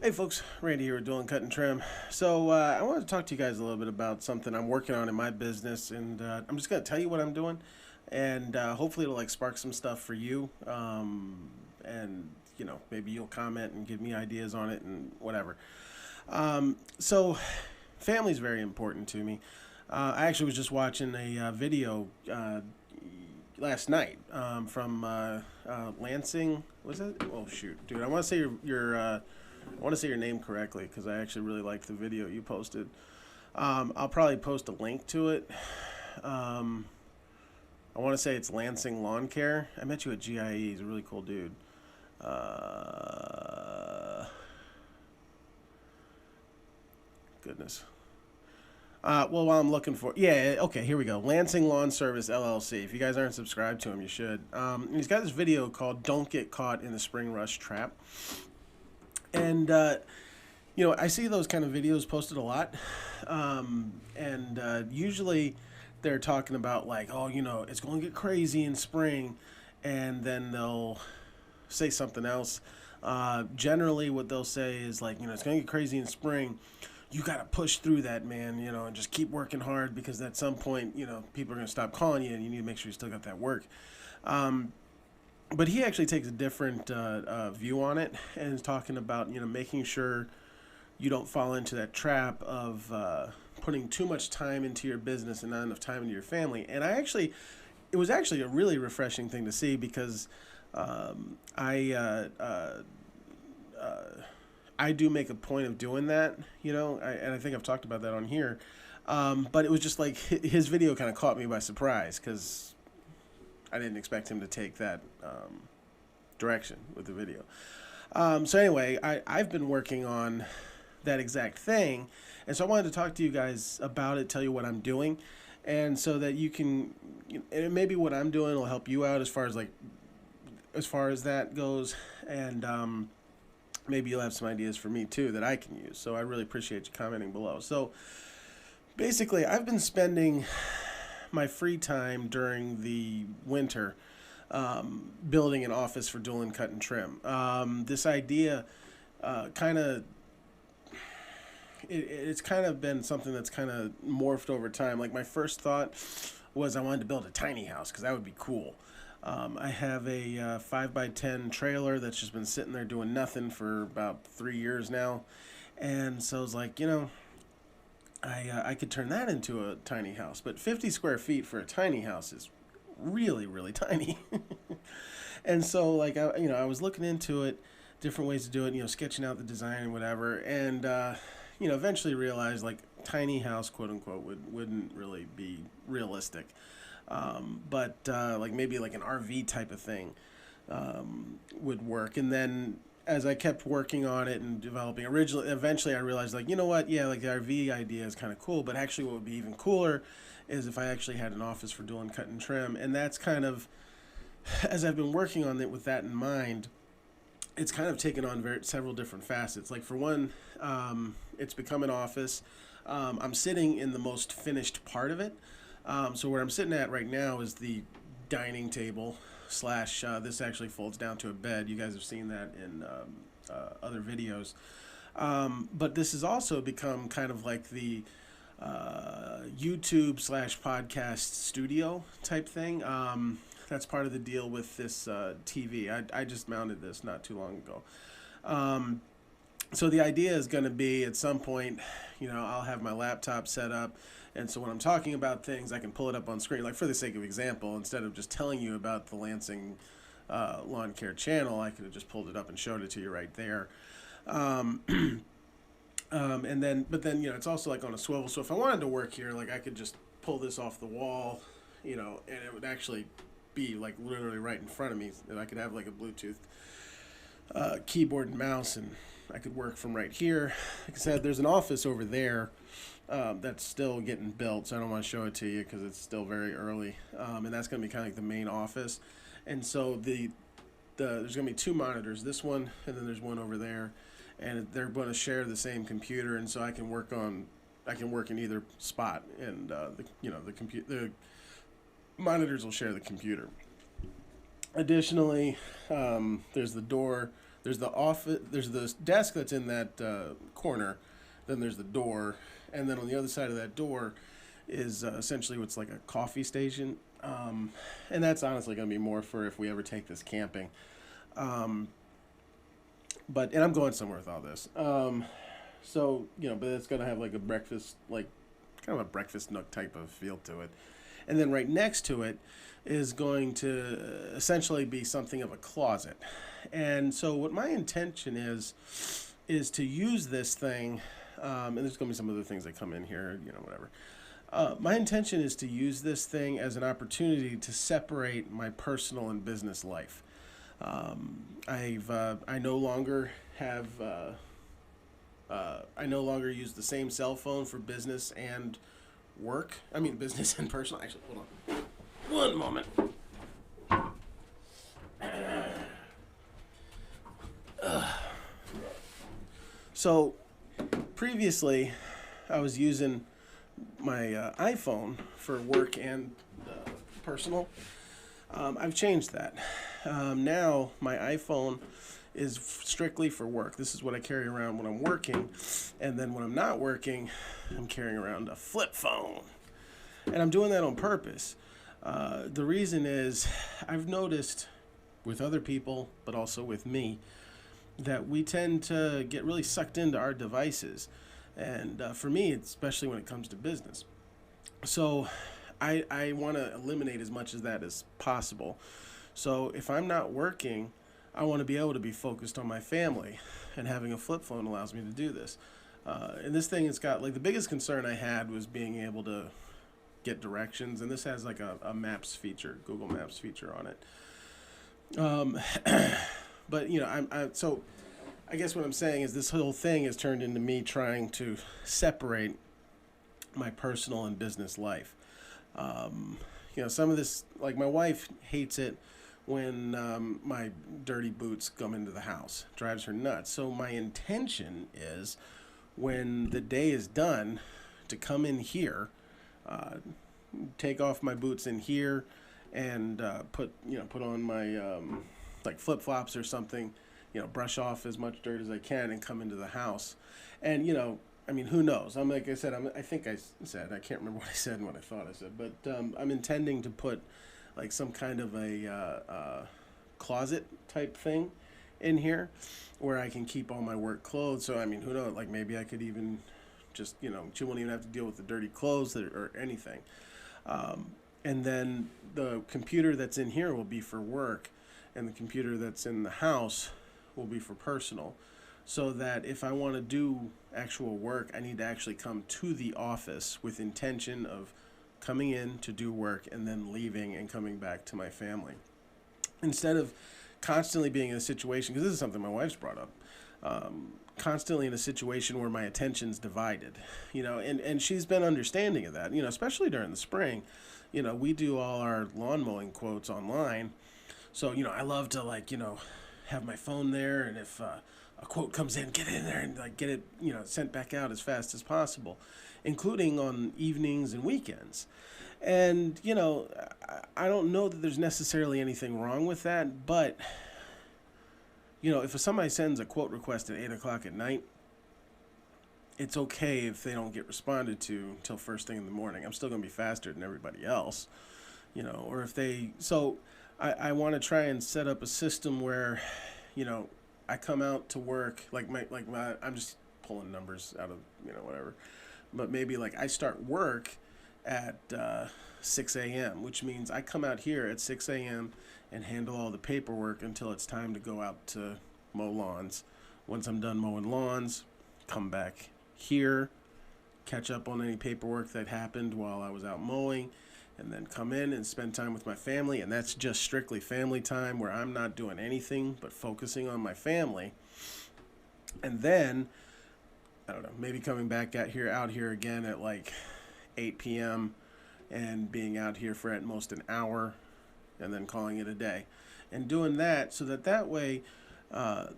Hey folks, Randy here with Doing Cut and Trim. I wanted to talk to you guys a little bit about something I'm working on in my business, and I'm just going to tell you what I'm doing, and hopefully it'll like spark some stuff for you, and maybe you'll comment and give me ideas on it and whatever. So family's very important to me. I actually was just watching a video last night from Lansing. Was it? Oh shoot, dude! I want to say I want to say your name correctly because I actually really liked the video you posted. I'll probably post a link to it. Um, I want to say it's Lansing Lawn Care. I met you at GIE. He's a really cool dude. Goodness. Well, while I'm looking for, yeah, okay, here we go. Lansing Lawn Service LLC. If you guys aren't subscribed to him, you should. He's got this video called "Don't Get Caught in the Spring Rush Trap," and I see those kind of videos posted a lot, and usually they're talking about like, oh, it's going to get crazy in spring, and then they'll say something else. Generally, what they'll say is like, it's going to get crazy in spring. You got to push through that, man, and just keep working hard because at some point, people are going to stop calling you and you need to make sure you still got that work. But he actually takes a different view on it and is talking about, making sure you don't fall into that trap of putting too much time into your business and not enough time into your family. And it was actually a really refreshing thing to see because I do make a point of doing that, and I think I've talked about that on here. But it was just like his video kind of caught me by surprise because I didn't expect him to take that direction with the video. So anyway, I've been working on that exact thing, and so I wanted to talk to you guys about it, tell you what I'm doing, and so that you can, and maybe what I'm doing will help you out as far as that goes, and maybe you'll have some ideas for me too that I can use. So I really appreciate you commenting below. So basically, I've been spending my free time during the winter building an office for Dual and Cut and Trim. This idea it's kind of been something that's kind of morphed over time. Like my first thought was I wanted to build a tiny house because that would be cool. I have a 5x10 trailer that's just been sitting there doing nothing for about 3 years now. And so I was like, I could turn that into a tiny house. But 50 square feet for a tiny house is really, really tiny. And so, like, I was looking into it, different ways to do it, sketching out the design and whatever. And, eventually realized, like, tiny house, quote unquote, wouldn't really be realistic. But like maybe like an RV type of thing would work. And then as I kept working on it and developing, eventually I realized like, yeah, like the RV idea is kind of cool, but actually what would be even cooler is if I actually had an office for doing cut and trim. And that's kind of, as I've been working on it with that in mind, it's kind of taken on several different facets. Like for one, it's become an office. I'm sitting in the most finished part of it. So where I'm sitting at right now is the dining table slash this actually folds down to a bed. You guys have seen that in other videos. But this has also become kind of like the YouTube slash podcast studio type thing. That's part of the deal with this TV. I just mounted this not too long ago. So the idea is going to be at some point, I'll have my laptop set up. And so when I'm talking about things, I can pull it up on screen. Like for the sake of example, instead of just telling you about the Lansing Lawn Care channel, I could have just pulled it up and showed it to you right there. But then, it's also like on a swivel. So if I wanted to work here, like I could just pull this off the wall, and it would actually be like literally right in front of me. And I could have like a Bluetooth keyboard and mouse, and I could work from right here. Like I said, there's an office over there that's still getting built, so I don't want to show it to you because it's still very early. And that's going to be kind of like the main office. And so there's going to be two monitors, this one, and then there's one over there, and they're going to share the same computer, and so I can work in either spot, and the monitors will share the computer. Additionally, there's the door There's the office. There's the desk that's in that corner. Then there's the door, and then on the other side of that door is essentially what's like a coffee station. And that's honestly going to be more for if we ever take this camping. Um, and I'm going somewhere with all this. So but it's going to have like a breakfast, like kind of a breakfast nook type of feel to it. And then right next to it is going to essentially be something of a closet. And so what my intention is to use this thing, and there's going to be some other things that come in here, whatever. My intention is to use this thing as an opportunity to separate my personal and business life. I no longer have I no longer use the same cell phone for business and work. I mean, business and personal. Actually, hold on. One moment. So, previously, I was using my iPhone for work and personal. I've changed that. Now, my iPhone is strictly for work. This is what I carry around when I'm working. And then when I'm not working, I'm carrying around a flip phone. And I'm doing that on purpose. The reason is I've noticed with other people, but also with me, that we tend to get really sucked into our devices. And for me, especially when it comes to business. So I want to eliminate as much of that as possible. So if I'm not working, I want to be able to be focused on my family, and having a flip phone allows me to do this. And this thing has got, like, the biggest concern I had was being able to get directions, and this has like a maps feature, Google Maps feature on it. But so I guess what I'm saying is this whole thing has turned into me trying to separate my personal and business life. Some of this, like, my wife hates it when my dirty boots come into the house. Drives her nuts. So my intention is, when the day is done, to come in here, take off my boots in here, and put on my like flip-flops or something, brush off as much dirt as I can and come into the house. And I mean, who knows? Like I said, I think I said, I can't remember what I said and what I thought I said, but I'm intending to put like some kind of a closet type thing in here where I can keep all my work clothes. So I mean, who knows? Like, maybe I could even just she won't even have to deal with the dirty clothes or anything. And then the computer that's in here will be for work, and the computer that's in the house will be for personal. So that if I want to do actual work, I need to actually come to the office with intention of coming in to do work and then leaving and coming back to my family. Instead of constantly being in a situation, because this is something my wife's brought up, constantly in a situation where my attention's divided, and she's been understanding of that, especially during the spring. We do all our lawn mowing quotes online. So, I love to, like, have my phone there, and if a quote comes in, get in there and, like, get it, sent back out as fast as possible, including on evenings and weekends. And, I don't know that there's necessarily anything wrong with that, but, if somebody sends a quote request at 8 o'clock at night, it's okay if they don't get responded to till first thing in the morning. I'm still going to be faster than everybody else, or if they, so I want to try and set up a system where, I come out to work, I'm just pulling numbers out of, whatever, but maybe like I start work at 6 a.m., which means I come out here at 6 a.m. and handle all the paperwork until it's time to go out to mow lawns. Once I'm done mowing lawns, come back here, catch up on any paperwork that happened while I was out mowing, and then come in and spend time with my family. And that's just strictly family time, where I'm not doing anything but focusing on my family. And then, I don't know, maybe coming back out here again at like 8 p.m. and being out here for at most an hour, and then calling it a day. And doing that so that way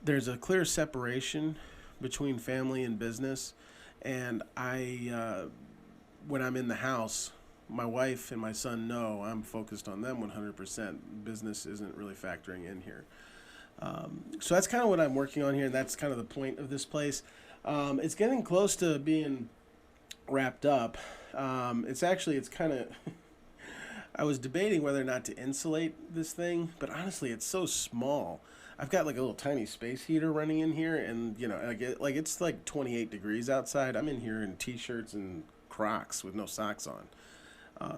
there's a clear separation between family and business. And when I'm in the house, my wife and my son know I'm focused on them 100%. Business isn't really factoring in here. So that's kind of what I'm working on here, and that's kind of the point of this place. It's getting close to being wrapped up. It's kind of I was debating whether or not to insulate this thing, but honestly, it's so small. I've got like a little tiny space heater running in here, and it's like 28 degrees outside. I'm in here in t-shirts and Crocs with no socks on,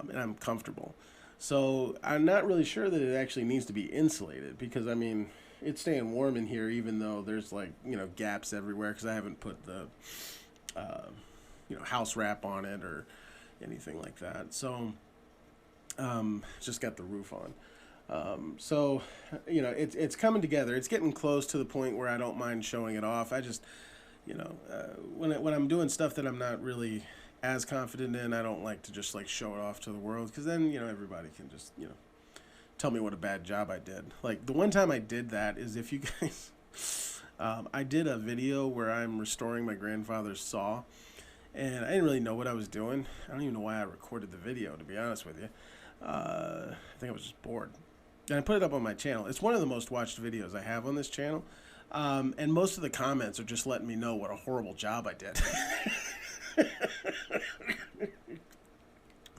and I'm comfortable. So I'm not really sure that it actually needs to be insulated because I mean it's staying warm in here even though there's like gaps everywhere because I haven't put the house wrap on it or anything like that. So just got the roof on. So it's coming together. It's getting close to the point where I don't mind showing it off. I just when I'm doing stuff that I'm not really as confident in, I don't like to just like show it off to the world because then everybody can just tell me what a bad job I did. Like the one time I did that is if you guys, I did a video where I'm restoring my grandfather's saw, and I didn't really know what I was doing. I don't even know why I recorded the video, to be honest with you. I think I was just bored. And I put it up on my channel. It's one of the most watched videos I have on this channel. And most of the comments are just letting me know what a horrible job I did.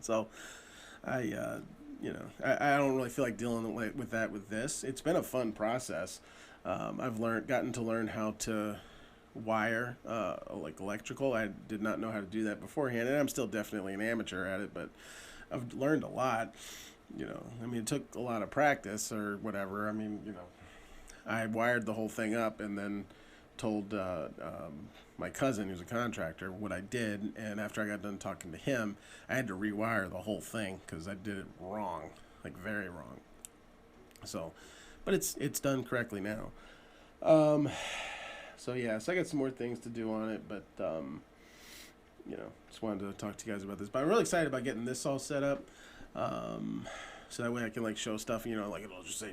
So, I don't really feel like dealing with that with this. It's been a fun process. I've gotten to learn how to wire like electrical. I did not know how to do that beforehand, and I'm still definitely an amateur at it, but I've learned a lot. I mean, it took a lot of practice or whatever. I mean, I wired the whole thing up and then told my cousin, who's a contractor, what I did. And after I got done talking to him, I had to rewire the whole thing because I did it wrong, like very wrong. So, but it's done correctly now. So yeah, so I got some more things to do on it, but just wanted to talk to you guys about this. But I'm really excited about getting this all set up. So that way I can like show stuff, like it'll just say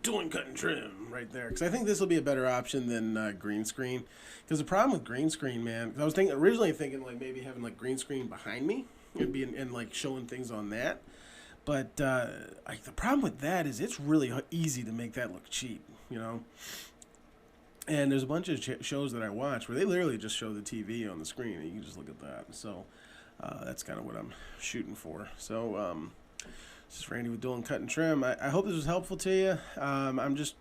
doing cut and trim right there. Because I think this will be a better option than green screen. Because the problem with green screen, man, because I was originally thinking like maybe having like green screen behind me and being and like showing things on that. But the problem with that is it's really easy to make that look cheap, And there's a bunch of shows that I watch where they literally just show the TV on the screen and you can just look at that. So that's kind of what I'm shooting for. So this is Randy with Doing Cut and Trim. I hope this was helpful to you. I just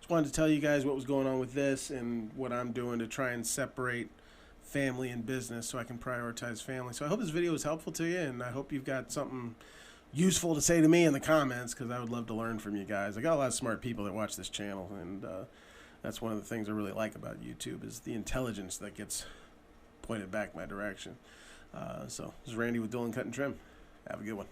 wanted to tell you guys what was going on with this and what I'm doing to try and separate family and business so I can prioritize family. So I hope this video was helpful to you, and I hope you've got something useful to say to me in the comments because I would love to learn from you guys. I got a lot of smart people that watch this channel, and that's one of the things I really like about YouTube is the intelligence that gets pointed back my direction. So this is Randy with Doing Cut and Trim. Have a good one.